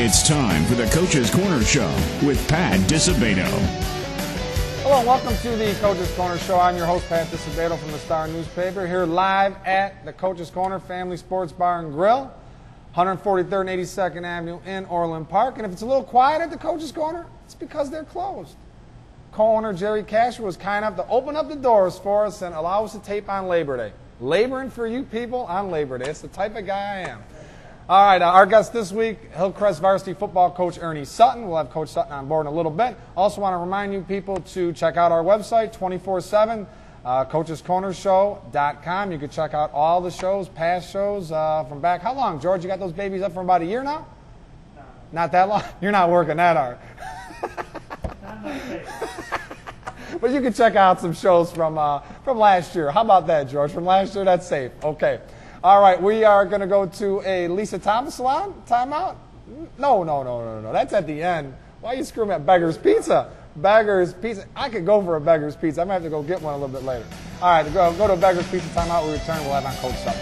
It's time for the Coach's Corner Show with Pat Disabato. Hello and welcome to the Coach's Corner Show. I'm your host, Pat Disabato from the Star newspaper, here live at the Coach's Corner Family Sports Bar and Grill, 143rd and 82nd Avenue in Orland Park. And if it's a little quiet at the Coach's Corner, it's because they're closed. Co-owner Jerry Casher was kind enough to open up the doors for us and allow us to tape on Labor Day. Laboring for you people on Labor Day. It's the type of guy I am. All right, our guest this week, Hillcrest varsity football coach Ernie Sutton. We'll have Coach Sutton on board in a little bit. Also want to remind you people to check out our website, 24/7, coachescornershow.com. You can check out all the shows, past shows from back. How long, George? You got those babies up for about a year now? No. Not that long? You're not working that hard. But you can check out some shows from last year. How about that, George? From last year, that's safe. Okay. All right, we are going to go to a Lisa Thomas salon timeout. No. That's at the end. Why are you screwing at Beggar's Pizza? Beggar's Pizza. I could go for a Beggar's Pizza. I'm going to have to go get one a little bit later. All right, go to a Beggar's Pizza timeout. We return. We'll have on Coach Sutton.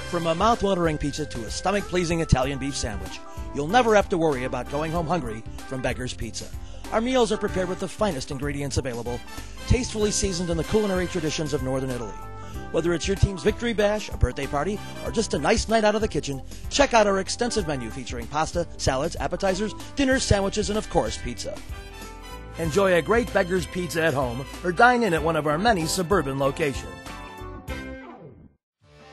From a mouth-watering pizza to a stomach-pleasing Italian beef sandwich, you'll never have to worry about going home hungry from Beggar's Pizza. Our meals are prepared with the finest ingredients available, tastefully seasoned in the culinary traditions of Northern Italy. Whether it's your team's victory bash, a birthday party, or just a nice night out of the kitchen, check out our extensive menu featuring pasta, salads, appetizers, dinners, sandwiches, and of course, pizza. Enjoy a great Beggar's Pizza at home or dine in at one of our many suburban locations.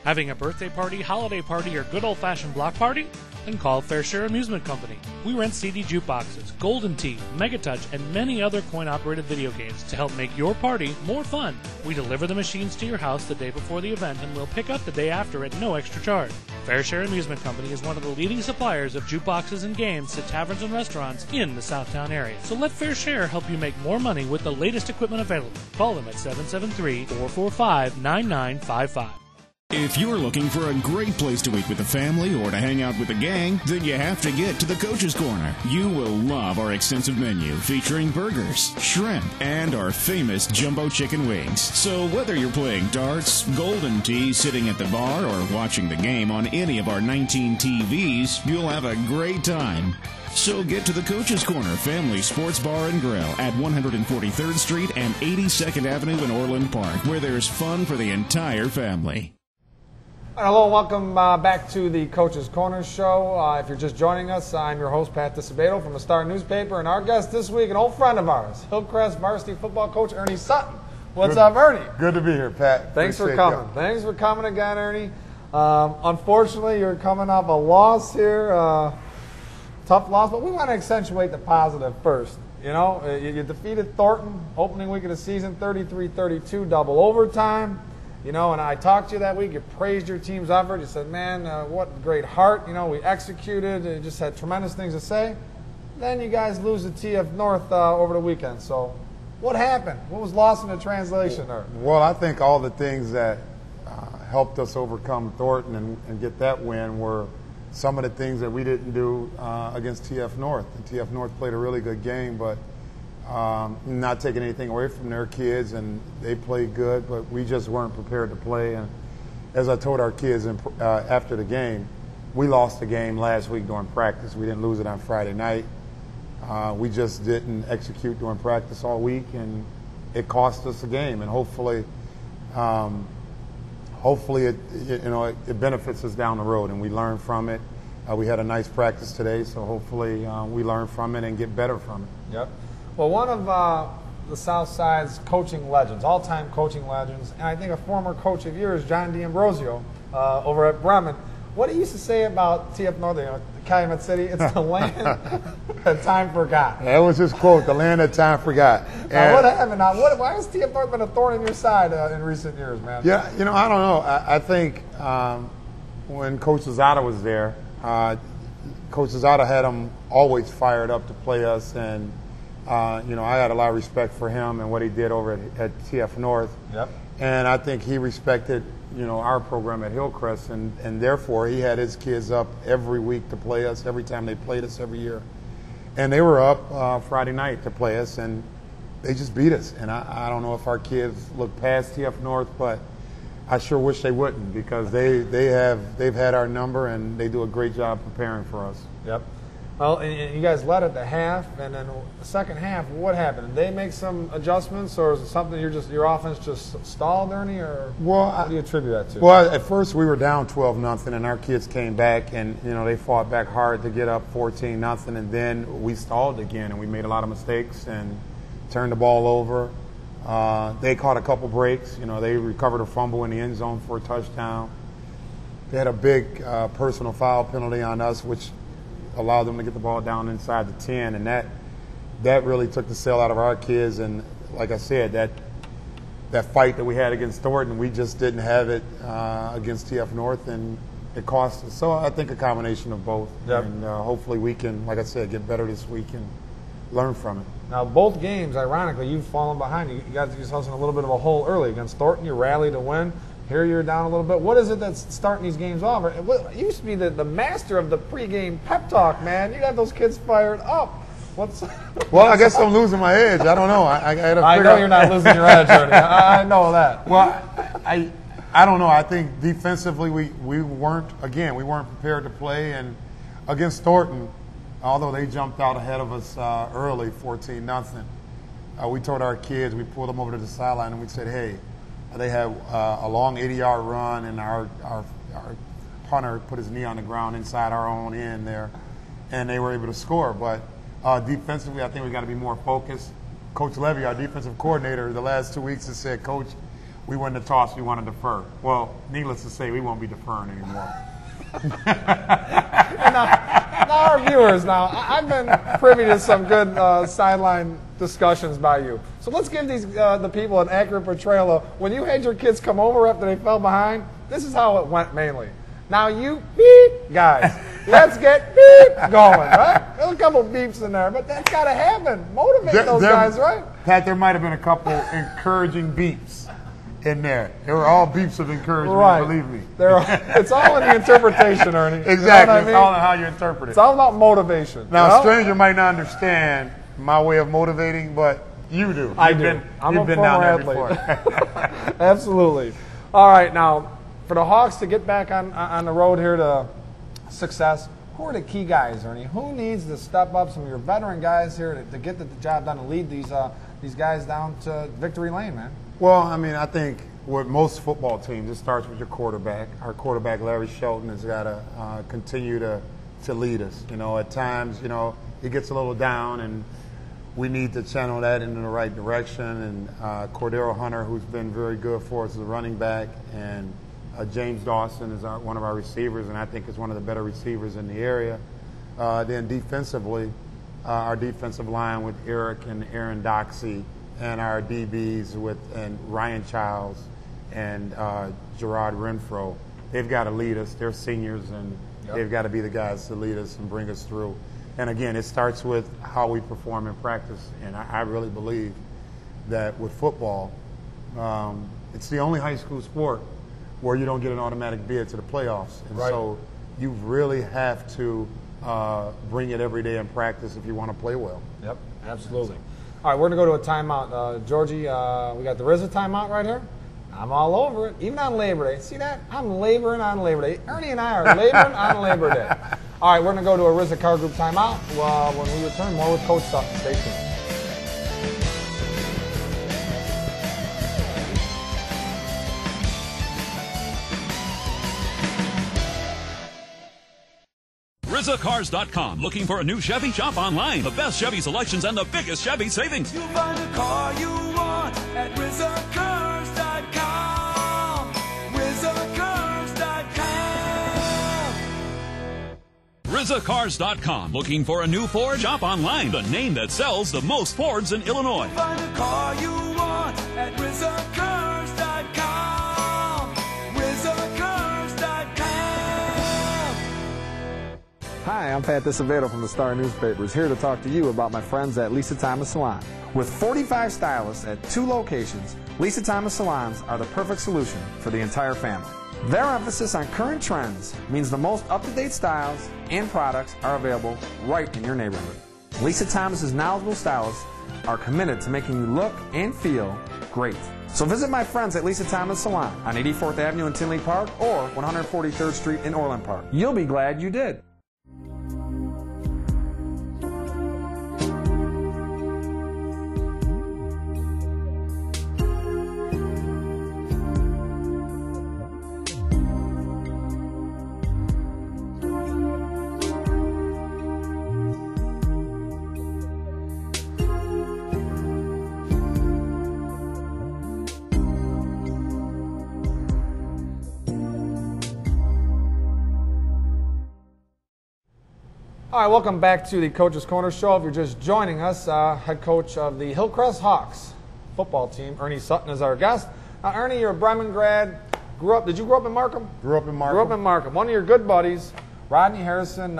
Having a birthday party, holiday party, or good old-fashioned block party? Then call Fair Share Amusement Company. We rent CD jukeboxes, Golden Tee, Megatouch, and many other coin-operated video games to help make your party more fun. We deliver the machines to your house the day before the event, and we'll pick up the day after at no extra charge. Fair Share Amusement Company is one of the leading suppliers of jukeboxes and games to taverns and restaurants in the Southtown area. So let Fair Share help you make more money with the latest equipment available. Call them at 773-445-9955. If you're looking for a great place to eat with the family or to hang out with the gang, then you have to get to the Coach's Corner. You will love our extensive menu featuring burgers, shrimp, and our famous jumbo chicken wings. So whether you're playing darts, Golden Tee, sitting at the bar, or watching the game on any of our 19 TVs, you'll have a great time. So get to the Coach's Corner Family Sports Bar and Grill at 143rd Street and 82nd Avenue in Orland Park, where there's fun for the entire family. Hello and welcome back to the Coach's Corner Show. If you're just joining us, I'm your host, Pat Disabato from the Star newspaper, and our guest this week, an old friend of ours, Hillcrest varsity football coach Ernie Sutton. What's up, Ernie? Good to be here, Pat. Thanks for coming. Thanks for coming again, Ernie. Unfortunately, you're coming off a loss here, tough loss, but we want to accentuate the positive first. You know, you defeated Thornton opening week of the season, 33-32, double overtime. You know, and I talked to you that week. You praised your team's effort. You said, man, what great heart. You know, we executed. You just had tremendous things to say. Then you guys lose to TF North over the weekend. So what happened? What was lost in the translation there? Well, I think all the things that helped us overcome Thornton and get that win were some of the things that we didn't do against TF North. And TF North played a really good game, but not taking anything away from their kids, and they played good, but we just weren't prepared to play. And as I told our kids after the game, we lost the game last week during practice. We didn't lose it on Friday night. We just didn't execute during practice all week, and it cost us a game. And hopefully it benefits us down the road, and we learn from it. We had a nice practice today, so hopefully we learn from it and get better from it. Yep. Well, one of the South Side's coaching legends, all-time coaching legends, and I think a former coach of yours, John D'Ambrosio, over at Bremen. What he used to say about TF North, Calumet City, it's the land that time forgot. That was his quote, the land that time forgot. Now, what happened? Now, why has TF North been a thorn in your side in recent years, man? Yeah, you know, I don't know. I think when Coach Disabato was there, Coach Disabato had him always fired up to play us, and you know, I had a lot of respect for him and what he did over at TF North. Yep. And I think he respected, you know, our program at Hillcrest, and therefore he had his kids up every week to play us, every time they played us every year. And they were up Friday night to play us, and they just beat us. And I don't know if our kids look past TF North, but I sure wish they wouldn't, because they've had our number, and they do a great job preparing for us. Yep. Well, and you guys led at the half, and then the second half, what happened? Did they make some adjustments, or is it something your offense just stalled, Ernie, or what do you attribute that to? Well, at first we were down 12-0, and our kids came back, and they fought back hard to get up 14-0, and then we stalled again, and we made a lot of mistakes and turned the ball over. They caught a couple breaks. They recovered a fumble in the end zone for a touchdown. They had a big personal foul penalty on us, which allowed them to get the ball down inside the 10, and that really took the sail out of our kids. And like I said, that fight that we had against Thornton, we just didn't have it against TF North, and it cost us. So I think a combination of both. Yep. And hopefully we can, like I said, get better this week and learn from it. Now, both games, ironically, you've fallen behind. You guys get yourselves in a little bit of a hole early. Against Thornton, you rallied to win. Here you're down a little bit. What is it that's starting these games off? You used to be the master of the pregame pep talk, man. You got those kids fired up. Well, I guess I'm losing my edge. I don't know. I know you're not losing your edge, Ernie. I know that. Well, I don't know. I think defensively we weren't prepared to play. And against Thornton, although they jumped out ahead of us early, 14-0, we told our kids, we pulled them over to the sideline, and we said, hey, they had a long 80-yard run, and our punter put his knee on the ground inside our own end there, and they were able to score. But defensively, I think we got to be more focused. Coach Levy, our defensive coordinator, the last 2 weeks has said, Coach, we won the toss, we want to defer. Well, needless to say, we won't be deferring anymore. Now, our viewers, I've been privy to some good sideline discussions by you. So let's give these the people an accurate portrayal of when you had your kids come over after they fell behind. This is how it went mainly. Now you beep guys, let's get beep going, right? There's a couple beeps in there, but that's got to happen. Motivate those guys, right? Pat, there might have been a couple encouraging beeps in there. They were all beeps of encouragement, right. Believe me. It's all in the interpretation, Ernie. Exactly. You know what I mean? It's all in how you interpret it. It's all about motivation. Now, a stranger might not understand my way of motivating, but you do. I'm you've been down there before. Absolutely. All right, now, for the Hawks to get back on the road here to success, who are the key guys, Ernie? Who needs to step up? Some of your veteran guys here to get the job done and lead these guys down to victory lane, man? Well, I mean, I think with most football teams, it starts with your quarterback. Our quarterback, Larry Shelton, has got to continue to lead us. At times, he gets a little down, and we need to channel that into the right direction. And Cordero Hunter, who's been very good for us as a running back, and James Dawson is one of our receivers, and I think is one of the better receivers in the area. Then defensively, our defensive line with Eric and Aaron Doxey, and our DBs and Ryan Childs and Gerard Renfro. They've got to lead us. They're seniors, and they've got to be the guys to lead us and bring us through. And again, it starts with how we perform in practice. And I really believe that with football, it's the only high school sport where you don't get an automatic bid to the playoffs. And so you really have to bring it every day in practice if you want to play well. Yep, absolutely. All right, we're going to go to a timeout. Georgie, we got the RZA timeout right here. I'm all over it, even on Labor Day. See that? I'm laboring on Labor Day. Ernie and I are laboring on Labor Day. All right, we're going to go to a RZA Car Group timeout. When we return, more with Coach Sutton. Stay tuned. RZACars.com. Looking for a new Chevy? Shop online. The best Chevy selections and the biggest Chevy savings. You'll find a car you want at RZACars.com. RZACars.com. RZACars.com. Looking for a new Ford? Shop online. The name that sells the most Fords in Illinois. Find a car you want at RZACars.com. RZACars.com. Hi, I'm Pat Disabato from the Star Newspapers, here to talk to you about my friends at Lisa Thomas Salon. With 45 stylists at 2 locations, Lisa Thomas Salons are the perfect solution for the entire family. Their emphasis on current trends means the most up-to-date styles and products are available right in your neighborhood. Lisa Thomas's knowledgeable stylists are committed to making you look and feel great. So visit my friends at Lisa Thomas Salon on 84th Avenue in Tinley Park or 143rd Street in Orland Park. You'll be glad you did. All right, welcome back to the Coach's Corner Show. If you're just joining us, head coach of the Hillcrest Hawks football team, Ernie Sutton, is our guest. Now, Ernie, you're a Bremen grad. Did you grow up in Markham? Grew up in Markham. Grew up in Markham. One of your good buddies, Rodney Harrison,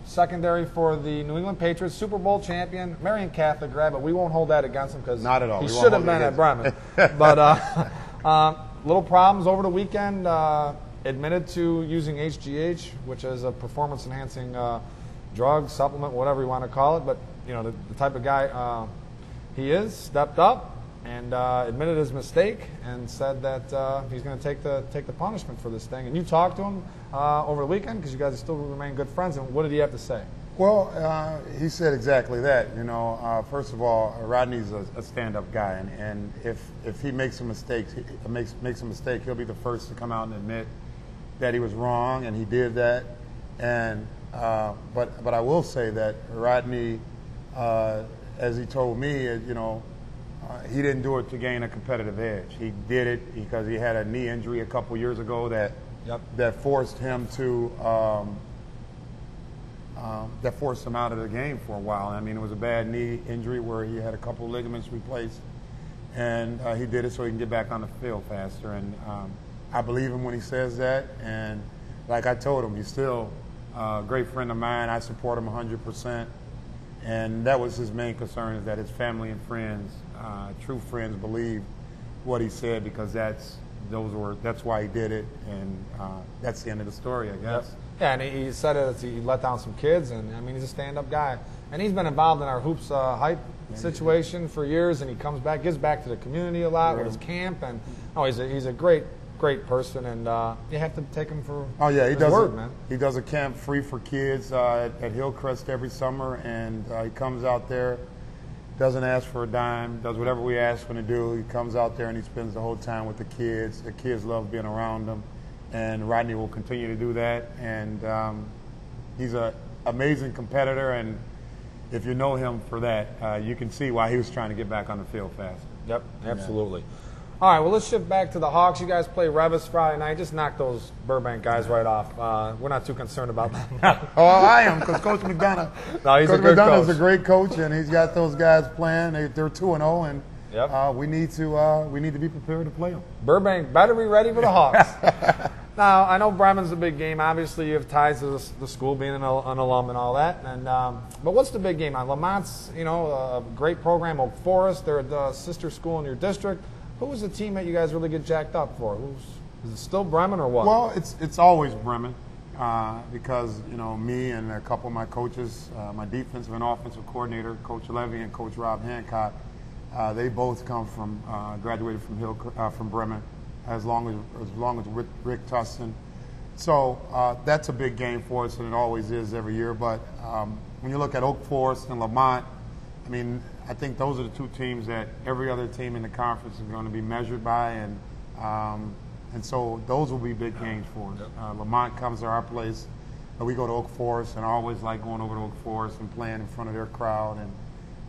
secondary for the New England Patriots, Super Bowl champion, Marian Catholic grad, but we won't hold that against him because not at all. He should have been at Bremen. But little problems over the weekend. Admitted to using HGH, which is a performance-enhancing drug, supplement, whatever you want to call it. But you know, the type of guy he is, stepped up and admitted his mistake and said that he's going to take the punishment for this thing. And you talked to him over the weekend because you guys still remain good friends. And what did he have to say? Well, he said exactly that. You know, first of all, Rodney's a stand-up guy, and if he makes a mistake, he'll be the first to come out and admit that he was wrong, and he did that. And but I will say that Rodney, as he told me, you know, he didn't do it to gain a competitive edge. He did it because he had a knee injury a couple years ago that forced him to out of the game for a while. I mean, it was a bad knee injury where he had a couple of ligaments replaced, and he did it so he can get back on the field faster. And I believe him when he says that. And like I told him, he's still a great friend of mine. I support him 100%. And that was his main concern, is that his family and friends, true friends, believe what he said, because that's why he did it, and that's the end of the story, I guess. Yep. Yeah, and he said it. He let down some kids, and I mean, he's a stand-up guy, and he's been involved in our hoops hype situation for years, and he comes back, gives back to the community a lot with his camp, and he's a great person, and you have to take him for his word, man. He does a camp free for kids at Hillcrest every summer, and he comes out there, doesn't ask for a dime, does whatever we ask him to do. He comes out there and he spends the whole time with the kids. The kids love being around him, and Rodney will continue to do that. And he's an amazing competitor, and if you know him for that, you can see why he was trying to get back on the field fast. Yep, absolutely. Yeah. All right, well, let's shift back to the Hawks. You guys play Revis Friday night. Just knock those Burbank guys right off. We're not too concerned about that. Oh, I am, because Coach McDonough. No, he's a good coach. Coach McDonough's a great coach, and he's got those guys playing. They're 2-0, and yep. we need to be prepared to play them. Burbank better be ready for the Hawks. Now, I know Bremen's a big game. Obviously, you have ties to the school, being an alum and all that. And but what's the big game? Now, Lamont's, a great program. Oak Forest, they're the sister school in your district. Who was the team that you guys really get jacked up for? Is it still Bremen or what? Well, it's always Bremen because, me and a couple of my coaches, my defensive and offensive coordinator, Coach Levy and Coach Rob Hancock, they both come from, graduated from Bremen, as long as Rick Tustin. So that's a big game for us, and it always is every year. But when you look at Oak Forest and Lamont, I mean, I think those are the two teams that every other team in the conference is going to be measured by, and so those will be big games for us. Lamont comes to our place, but we go to Oak Forest, and I always like going over to Oak Forest and playing in front of their crowd.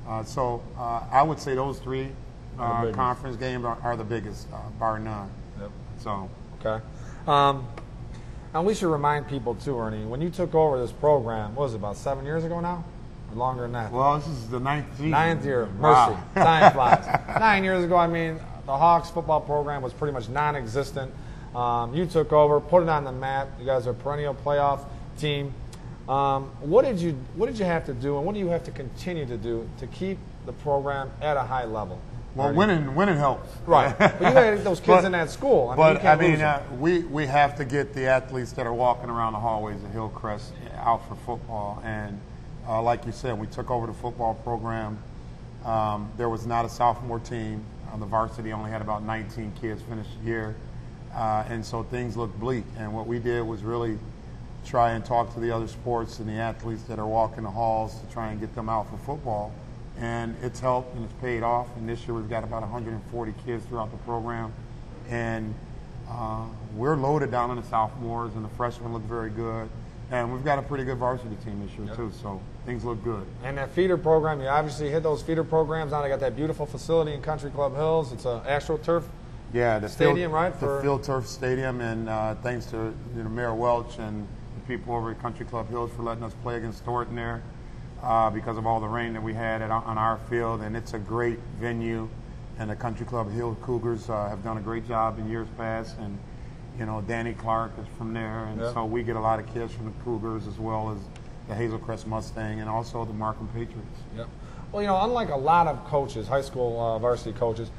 And so I would say those three conference games are the biggest, bar none. Yep. So okay. And we should remind people too, Ernie, when you took over this program, what was it, about 7 years ago now? Or longer than that? Well, this is the ninth season. Ninth year. Wow. Mercy. Time flies. 9 years ago, I mean, the Hawks football program was pretty much non-existent. You took over, put it on the map. You guys are a perennial playoff team. What did you have to do, and what do you have to continue to do to keep the program at a high level? Well, winning helps. Right. But you had those kids in that school. We have to get the athletes that are walking around the hallways of Hillcrest out for football. And like you said, we took over the football program. There was not a sophomore team. The varsity only had about 19 kids finish the year. And so things looked bleak. And what we did was really try and talk to the other sports and the athletes that are walking the halls to try and get them out for football. And it's helped and it's paid off. And this year we've got about 140 kids throughout the program. And we're loaded down on the sophomores, and the freshmen look very good. And we've got a pretty good varsity team this year, too, so things look good. And that feeder program, you obviously hit those feeder programs. Now they got that beautiful facility in Country Club Hills. It's an AstroTurf stadium, right? The Field Turf Stadium, and thanks to Mayor Welch and the people over at Country Club Hills for letting us play against Thornton there because of all the rain that we had on our field. And it's a great venue, and the Country Club Hill Cougars have done a great job in years past. And Danny Clark is from there, and so we get a lot of kids from the Cougars as well as the Hillcrest Mustang and also the Markham Patriots. Yep. Well, unlike a lot of coaches, high school varsity coaches,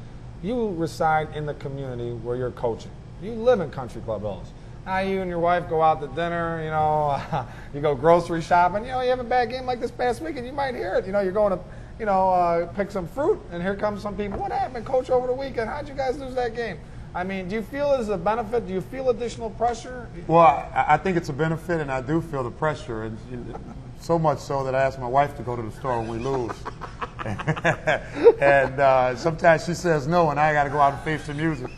you reside in the community where you're coaching. You live in Country Club Hills. Now you and your wife go out to dinner, you go grocery shopping. You have a bad game like this past weekend, you might hear it. You're going to pick some fruit, and here comes some people. What happened, Coach, over the weekend? How'd you guys lose that game? I mean, do you feel it as a benefit? Do you feel additional pressure? Well, I think it's a benefit, and I do feel the pressure, and so much so that I ask my wife to go to the store when we lose. And sometimes she says no, and I got to go out and face the music.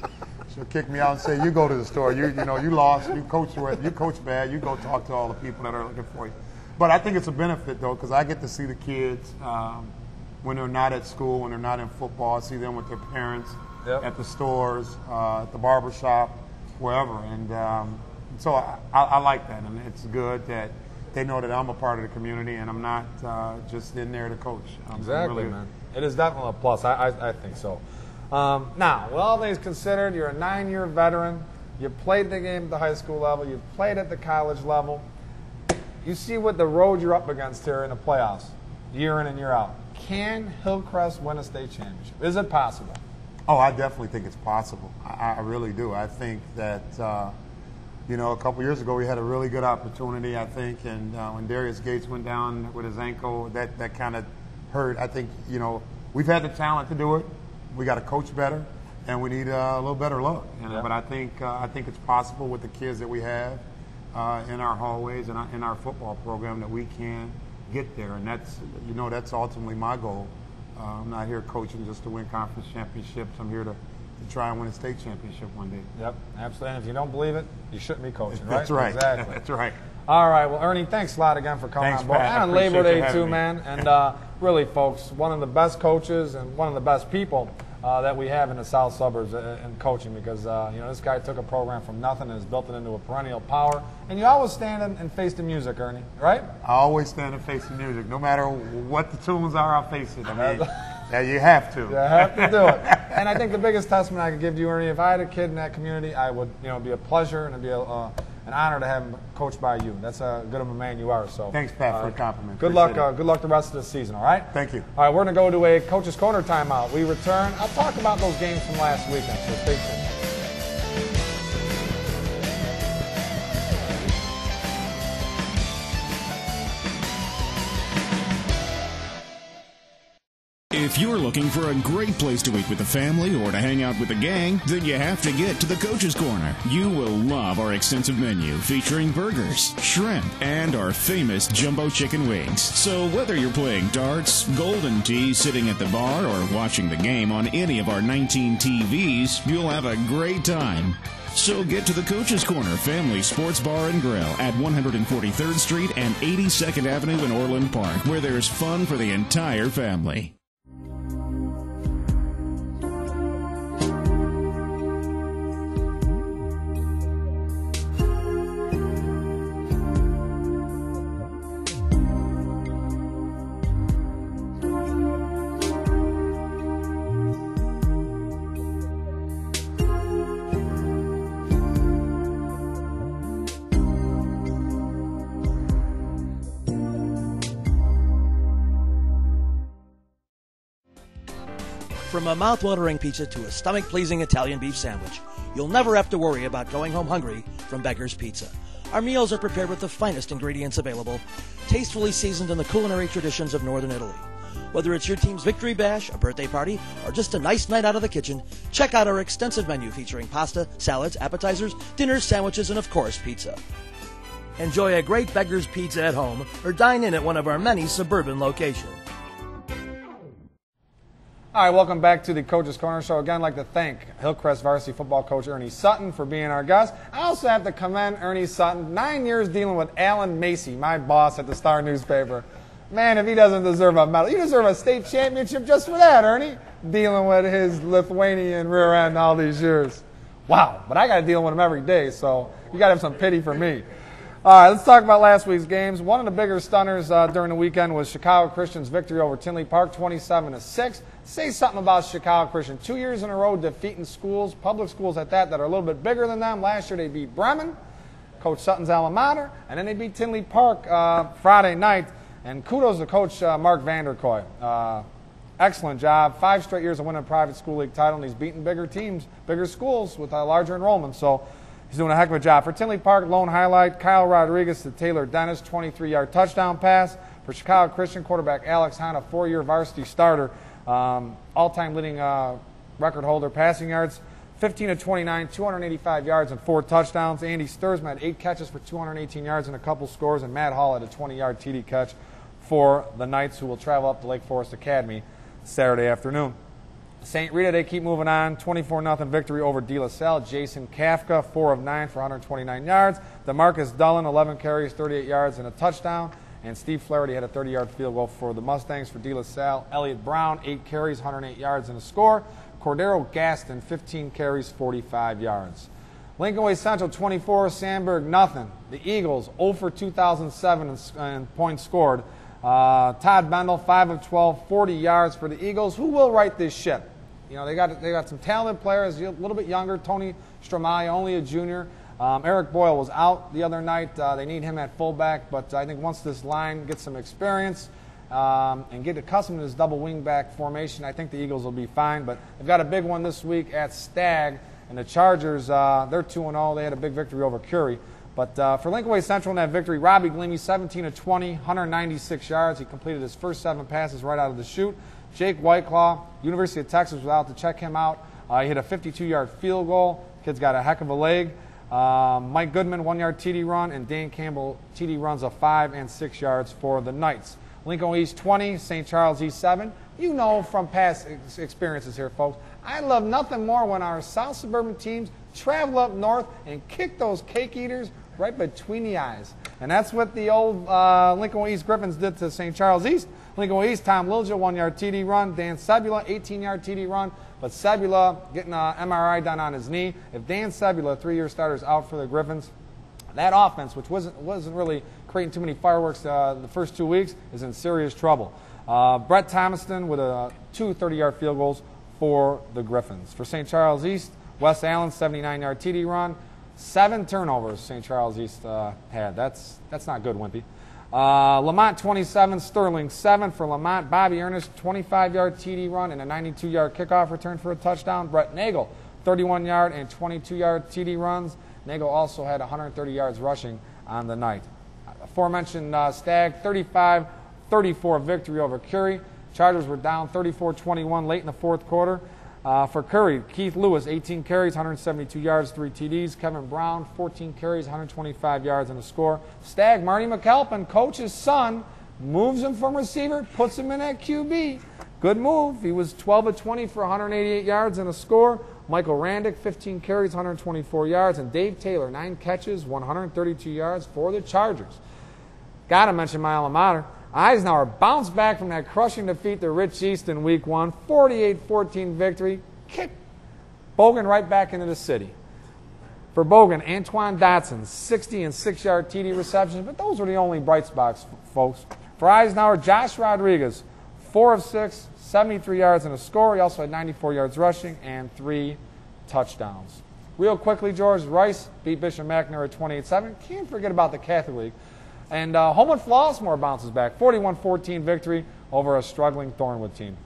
She'll kick me out and say, "You go to the store. You lost. You coach bad. You go talk to all the people that are looking for you." But I think it's a benefit though, because I get to see the kids when they're not at school, when they're not in football. I see them with their parents. Yep. At the stores, at the barber shop, wherever. And so I like that. And it's good that they know that I'm a part of the community and I'm not just in there to coach. Exactly, man. It is definitely a plus. I think so. Now, with all things considered, you're a 9-year veteran. You played the game at the high school level. You played at the college level. You see what the road you're up against here in the playoffs, year in and year out. Can Hillcrest win a state championship? Is it possible? Oh, I definitely think it's possible. I really do. I think that, a couple years ago we had a really good opportunity, I think, and when Darius Gates went down with his ankle, that kind of hurt. I think, we've had the talent to do it. We got to coach better, and we need a little better luck. But I think it's possible with the kids that we have in our hallways and in our football program that we can get there, and that's ultimately my goal. I'm not here coaching just to win conference championships. I'm here to try and win a state championship one day. Yep, absolutely. And if you don't believe it, you shouldn't be coaching, right? That's right. Exactly. That's right. All right. Well, Ernie, thanks a lot again for coming on board. Pat. And on Labor Day, too, man. And really, folks, one of the best coaches and one of the best people that we have in the south suburbs in coaching because, this guy took a program from nothing and has built it into a perennial power. And you always stand and face the music, Ernie, right? I always stand and face the music. No matter what the tunes are, I'll face it. I mean, yeah, you have to. You have to do it. And I think the biggest testament I could give to you, Ernie, if I had a kid in that community, I would, be a pleasure and it'd be an honor to have him coached by you. That's how good of a man you are. So thanks, Pat, for the compliment. Good luck. Good luck the rest of the season. All right. Thank you. All right, we're gonna go to a Coach's Corner timeout. We return. I'll talk about those games from last weekend. So stay tuned. If you're looking for a great place to eat with the family or to hang out with the gang, then you have to get to the Coach's Corner. You will love our extensive menu featuring burgers, shrimp, and our famous jumbo chicken wings. So whether you're playing darts, golden tee, sitting at the bar, or watching the game on any of our 19 TVs, you'll have a great time. So get to the Coach's Corner Family Sports Bar and Grill at 143rd Street and 82nd Avenue in Orland Park, where there's fun for the entire family. From a mouth-watering pizza to a stomach-pleasing Italian beef sandwich, you'll never have to worry about going home hungry from Beggar's Pizza. Our meals are prepared with the finest ingredients available, tastefully seasoned in the culinary traditions of Northern Italy. Whether it's your team's victory bash, a birthday party, or just a nice night out of the kitchen, check out our extensive menu featuring pasta, salads, appetizers, dinners, sandwiches, and of course, pizza. Enjoy a great Beggar's Pizza at home or dine in at one of our many suburban locations. All right, welcome back to the Coach's Corner Show. Again, I'd like to thank Hillcrest varsity football coach Ernie Sutton for being our guest. I also have to commend Ernie Sutton. 9 years dealing with Alan Macy, my boss at the Star newspaper. Man, if he doesn't deserve a medal, you deserve a state championship just for that, Ernie. Dealing with his Lithuanian rear end all these years. Wow, but I got to deal with him every day, so you got to have some pity for me. All right, let's talk about last week's games. One of the bigger stunners during the weekend was Chicago Christian's victory over Tinley Park, 27-6. Say something about Chicago Christian. 2 years in a row defeating schools, public schools at that are a little bit bigger than them. Last year they beat Bremen, Coach Sutton's alma mater, and then they beat Tinley Park Friday night. And kudos to Coach Mark Vanderkoy. Excellent job. 5 straight years of winning a private school league title, and he's beating bigger teams, bigger schools with a larger enrollment. So he's doing a heck of a job. For Tinley Park, lone highlight, Kyle Rodriguez to Taylor Dennis, 23-yard touchdown pass. For Chicago Christian, quarterback Alex Hahn, a 4-year varsity starter, all-time leading record holder, passing yards, 15-29, 285 yards and 4 touchdowns. Andy Sturzman had 8 catches for 218 yards and a couple scores, and Matt Hall had a 20-yard TD catch for the Knights, who will travel up to Lake Forest Academy Saturday afternoon. St. Rita, they keep moving on. 24-0 victory over De La Salle. Jason Kafka, 4 of 9 for 129 yards. DeMarcus Dullen, 11 carries, 38 yards and a touchdown. And Steve Flaherty had a 30-yard field goal for the Mustangs. For De La Salle, Elliott Brown, 8 carries, 108 yards and a score. Cordero Gaston, 15 carries, 45 yards. Lincoln Way Central, 24, Sandburg, nothing. The Eagles, 0 for 2007 in points scored. Todd Bendel, 5 of 12, 40 yards for the Eagles. Who will right this ship? You know, they got some talented players, a little bit younger. Tony Stramalia, only a junior. Eric Boyle was out the other night. They need him at fullback, but I think once this line gets some experience and get accustomed to this double wingback formation, I think the Eagles will be fine. But they've got a big one this week at Stagg, and the Chargers, they're 2-0. They had a big victory over Curie. But for Lincoln Way Central in that victory, Robbie Gleamy, 17 of 20, 196 yards. He completed his first 7 passes right out of the chute. Jake Whiteclaw, University of Texas, was out to check him out. He hit a 52-yard field goal. Kid's got a heck of a leg. Mike Goodman, 1-yard TD run, and Dan Campbell, TD runs of 5 and 6 yards for the Knights. Lincoln East 20, St. Charles East 7. You know from past experiences here, folks, I love nothing more when our South suburban teams travel up north and kick those cake eaters right between the eyes. And that's what the old Lincoln East Griffins did to St. Charles East. Lincoln East, Tom Lilja, 1-yard TD run. Dan Sebula, 18-yard TD run. But Sebula getting an MRI done on his knee. If Dan Sebula, 3-year starter, is out for the Griffins, that offense, which wasn't really creating too many fireworks the first 2 weeks, is in serious trouble. Brett Thomaston with 2 30-yard field goals for the Griffins. For St. Charles East, Wes Allen, 79-yard TD run. 7 turnovers St. Charles East had. That's not good, Wimpy. Lamont 27, Sterling 7 for Lamont. Bobby Ernest, 25-yard TD run and a 92-yard kickoff return for a touchdown. Brett Nagel, 31-yard and 22-yard TD runs. Nagel also had 130 yards rushing on the night. Aforementioned Stagg, 35-34 victory over Curie. Chargers were down 34-21 late in the fourth quarter. For Curry, Keith Lewis, 18 carries, 172 yards, 3 TDs. Kevin Brown, 14 carries, 125 yards and a score. Stagg, Marty McAlpin, coach's son, moves him from receiver, puts him in at QB. Good move. He was 12 of 20 for 188 yards and a score. Michael Randick, 15 carries, 124 yards. And Dave Taylor, 9 catches, 132 yards for the Chargers. Got to mention my alma mater. Eisenhower bounced back from that crushing defeat to Rich East in Week 1, 48-14 victory, kicked Bogan right back into the city. For Bogan, Antoine Dotson, 60 and 6-yard TD receptions, but those were the only bright spots, folks. For Eisenhower, Josh Rodriguez, 4 of 6, 73 yards and a score. He also had 94 yards rushing and 3 touchdowns. Real quickly, George, Rice beat Bishop McNair at 28-7. Can't forget about the Catholic League. And Homewood Flossmoor bounces back, 41-14 victory over a struggling Thornwood team.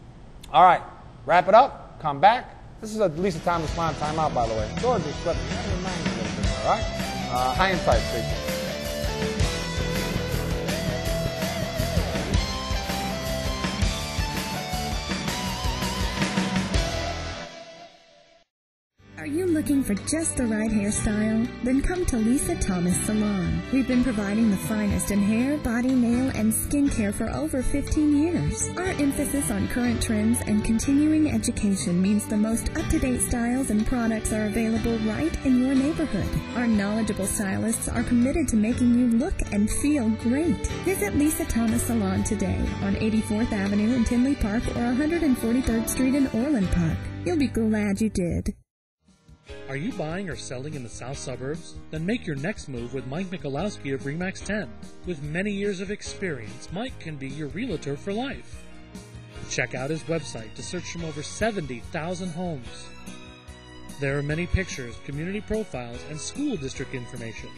All right, wrap it up, come back. This is a Lisa Thomas Line timeout, by the way. George is slipping. All right? High and tight, please. Looking for just the right hairstyle? Then come to Lisa Thomas Salon. We've been providing the finest in hair, body, nail, and skincare for over 15 years. Our emphasis on current trends and continuing education means the most up-to-date styles and products are available right in your neighborhood. Our knowledgeable stylists are committed to making you look and feel great. Visit Lisa Thomas Salon today on 84th Avenue in Tinley Park or 143rd Street in Orland Park. You'll be glad you did. Are you buying or selling in the south suburbs? Then make your next move with Mike Michalowski of RE/MAX 10. With many years of experience, Mike can be your realtor for life. Check out his website to search from over 70,000 homes. There are many pictures, community profiles, and school district information.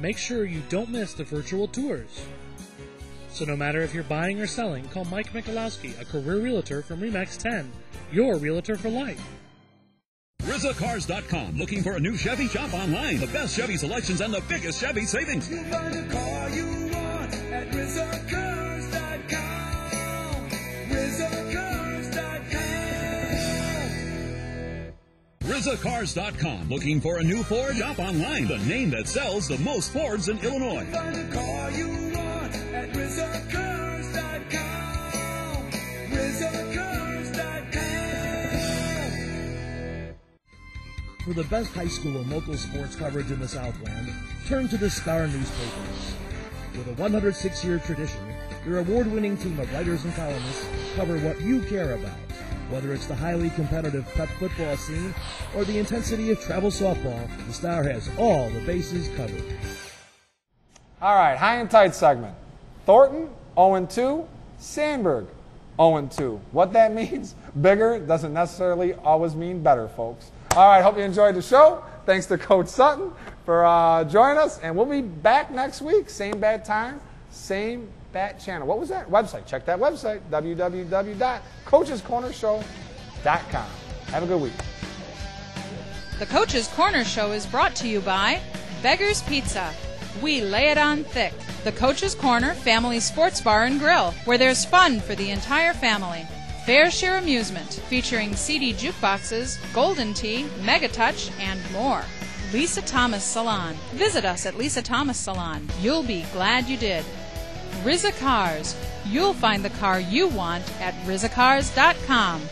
Make sure you don't miss the virtual tours. So no matter if you're buying or selling, call Mike Michalowski, a career realtor from RE/MAX 10, your realtor for life. RZACars.com. Looking for a new Chevy? Shop online. The best Chevy selections and the biggest Chevy savings. You'll find a car you want at RZACars.com. RZACars.com. RZACars.com. Looking for a new Ford? Shop online. The name that sells the most Fords in Illinois. You'll find a car you want at RZACars.com. RZACars.com. For the best high school and local sports coverage in the Southland, turn to the Star newspapers. With a 106-year tradition, your award-winning team of writers and columnists cover what you care about. Whether it's the highly competitive prep football scene or the intensity of travel softball, the Star has all the bases covered. All right, high and tight segment. Thornton, 0-2. Sandburg, 0-2. What that means? Bigger doesn't necessarily always mean better, folks. All right, hope you enjoyed the show. Thanks to Coach Sutton for joining us, and we'll be back next week. Same bad time, same bad channel. What was that website? Check that website, www.coachescornershow.com. Have a good week. The Coach's Corner Show is brought to you by Beggar's Pizza. We lay it on thick. The Coach's Corner Family Sports Bar and Grill, where there's fun for the entire family. Fair Share Amusement, featuring CD jukeboxes, Golden Tea, Mega Touch, and more. Lisa Thomas Salon. Visit us at Lisa Thomas Salon. You'll be glad you did. RZA Cars. You'll find the car you want at RZACars.com.